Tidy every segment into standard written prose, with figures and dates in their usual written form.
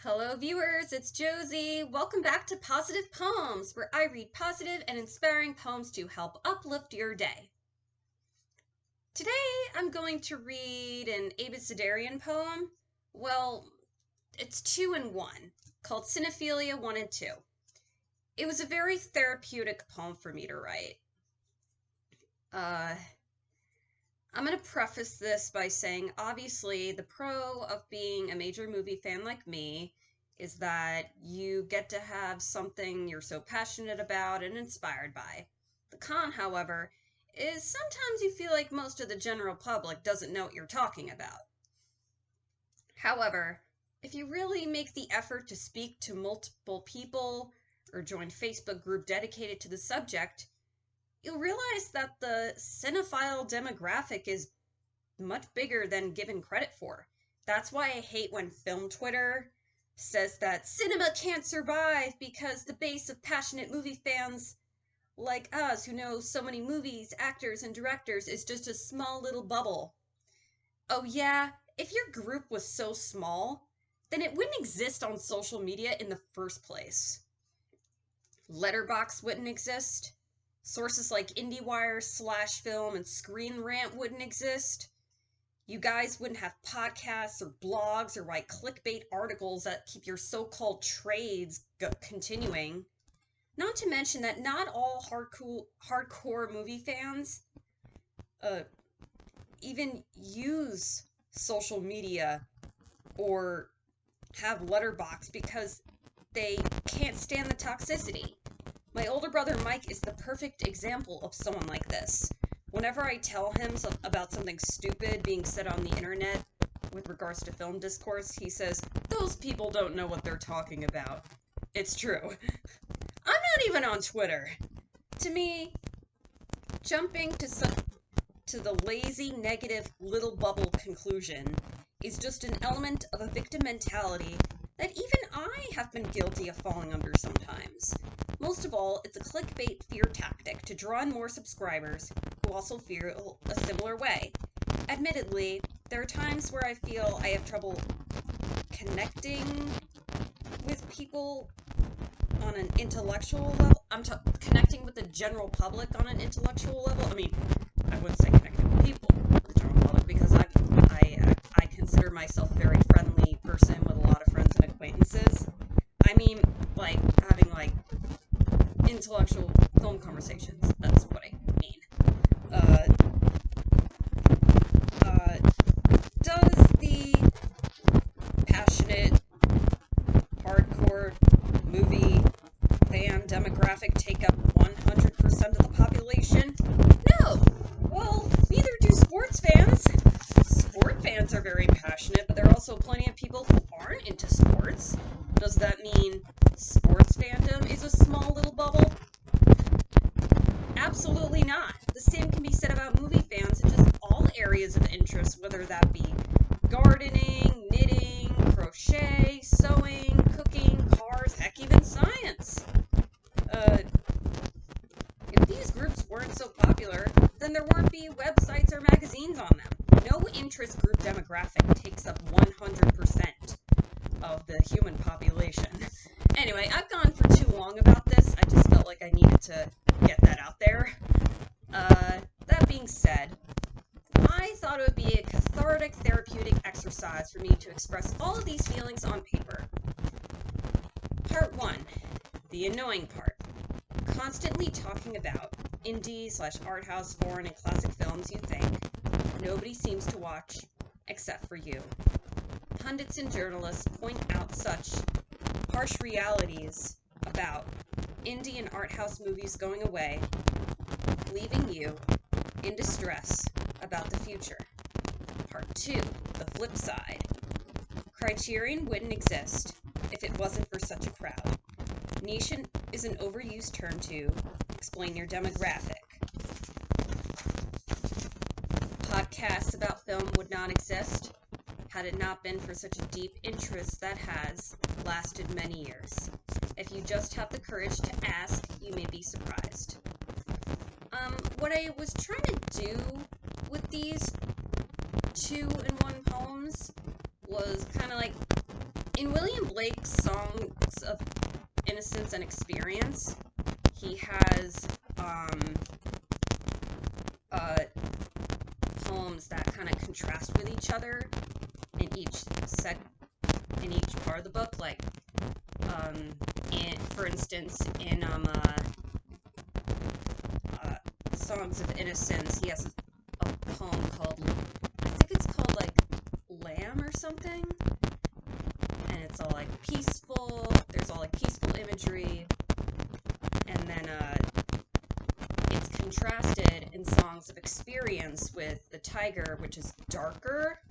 Hello viewers, it's Josie. Welcome back to Positive Poems, where I read positive and inspiring poems to help uplift your day. Today I'm going to read an Abecedarian poem. Well, it's 2 in 1, called Cinephilia 1 and 2. It was a very therapeutic poem for me to write. I'm going to preface this by saying, obviously, the pro of being a major movie fan like me is that you get to have something you're so passionate about and inspired by. The con, however, is sometimes you feel like most of the general public doesn't know what you're talking about. However, if you really make the effort to speak to multiple people or join Facebook group dedicated to the subject, you'll realize that the cinephile demographic is much bigger than given credit for. That's why I hate when film Twitter says that cinema can't survive because the base of passionate movie fans like us who know so many movies, actors, and directors is just a small little bubble. Oh yeah, if your group was so small, then it wouldn't exist on social media in the first place. Letterboxd wouldn't exist. Sources like IndieWire, Slashfilm, and Screen Rant wouldn't exist. You guys wouldn't have podcasts or blogs or write clickbait articles that keep your so-called trades continuing. Not to mention that not all hardcore movie fans even use social media or have Letterboxd because they can't stand the toxicity. My older brother Mike is the perfect example of someone like this. Whenever I tell him about something stupid being said on the internet with regards to film discourse, he says, "Those people don't know what they're talking about." It's true. I'm not even on Twitter. To me, jumping to the lazy, negative, little bubble conclusion is just an element of a victim mentality that even I have been guilty of falling under sometimes. Most of all, it's a clickbait fear tactic to draw in more subscribers who also feel a similar way. Admittedly, there are times where I feel I have trouble connecting with people on an intellectual level. Connecting with the general public on an intellectual level. I mean, I wouldn't say connecting with people, with the general public, because I consider myself a very friendly person with a lot of friends and acquaintances. I mean, like, having, like, intellectual film conversations. That's what I mean. Does the passionate, hardcore movie fan demographic take up 100% of the population? No! Well, neither do sports fans. Sport fans are very passionate, but there are also plenty of people who aren't into sports. Does that mean sports fandom is a small little bubble? Absolutely not. The same can be said about movie fans in just all areas of interest, whether that be gardening, knitting, crochet, sewing, cooking, cars, heck, even science. If these groups weren't so popular, then there wouldn't be websites or magazines on them. No interest group demographic takes up 100% of the human population. Anyway, I've gone for too long about this. I just felt like I needed to get that out there. That being said, I thought it would be a cathartic, therapeutic exercise for me to express all of these feelings on paper. Part 1. The annoying part. Constantly talking about indie/art house, foreign, and classic films you think nobody seems to watch except for you. Pundits and journalists point out such harsh realities about indie and art house movies going away, leaving you in distress about the future. Part 2, the flip side. Criterion wouldn't exist if it wasn't for such a crowd. Niche is an overused term to explain your demographic. Podcasts about film would not exist had it not been for such a deep interest that has lasted many years. If you just have the courage to ask, you may be surprised. What I was trying to do with these 2-in-1 poems was kind of like In William Blake's Songs of Innocence and Experience, he has poems that kind of contrast with each other in each part of the book. Like, for instance, in Songs of Innocence, he has a poem called, I think it's called like Lamb or something, and it's all like peaceful. There's all like peaceful imagery, and then it's contrasted in Songs of Experience with the tiger, which is darker.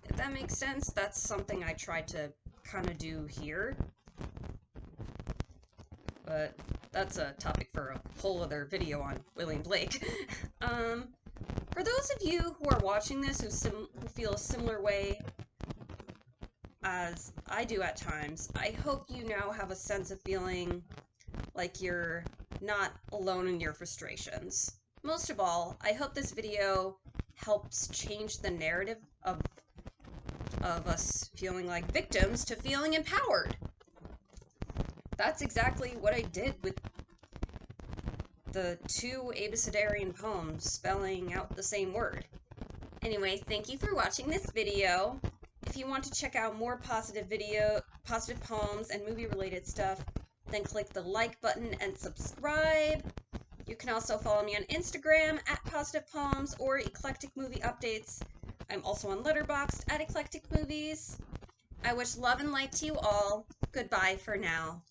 If that makes sense, that's something I tried to kind of do here. But that's a topic for a whole other video on William Blake. For those of you who are watching this who feel a similar way as I do at times, I hope you now have a sense of feeling like you're not alone in your frustrations. Most of all, I hope this video helps change the narrative of us feeling like victims to feeling empowered. That's exactly what I did with the 2 Abecedarian poems spelling out the same word. Anyway, thank you for watching this video. If you want to check out more positive poems and movie-related stuff, then click the like button and subscribe. You can also follow me on Instagram at Positive Poems or Eclectic Movie Updates. I'm also on Letterboxd at Eclectic Movies. I wish love and light to you all. Goodbye for now.